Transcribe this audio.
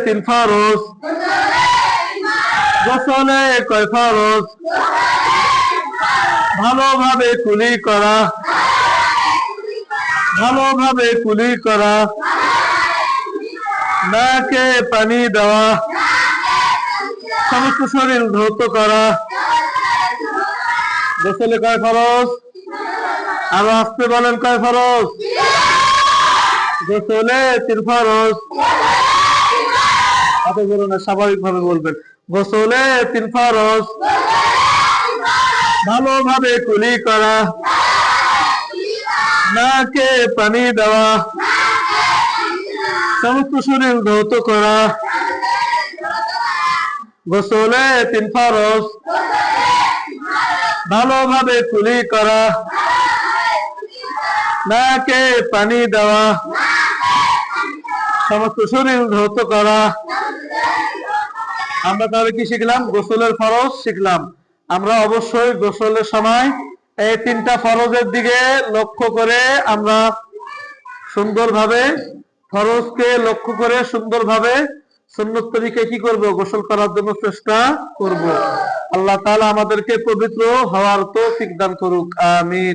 তিন ফরজ, গোসলে কয় ফরজ? ভালোভাবে কুলি করা, ভালোভাবে কুলি করা, নাকে পানি দেওয়া, সমস্ত শরীর ধৌত করা। গোসলে কয় ফরজ? আরো আসতে বলেন, কয় ফরজ? গোসলে তিন ফরজ। এত বলো না, স্বাভাবিক ভাবে বলবেন। গোসলে তিন ফরজ, ভালোভাবে কুলি করা, নাকে পানি দেওয়া, সমস্ত শরীর ধৌত করা। গোসলে তিন ফরজ, ভালোভাবে কুলি করা, নাকে পানি দেওয়া, সমস্ত শরীর ধৌত করা। আমরা তাহলে কি শিখলাম? গোসলের ফরজ শিখলাম। আমরা অবশ্যই গোসলের সময় এই তিনটা ফরজের দিকে লক্ষ্য করে আমরা সুন্দরভাবে, ফরজকে লক্ষ্য করে সুন্দরভাবে সুন্নত তরিকায় কি করব? গোসল করার জন্য চেষ্টা করব। আল্লাহ তাআলা আমাদেরকে পবিত্র হওয়ার তৌফিক দান করুক। আমিন।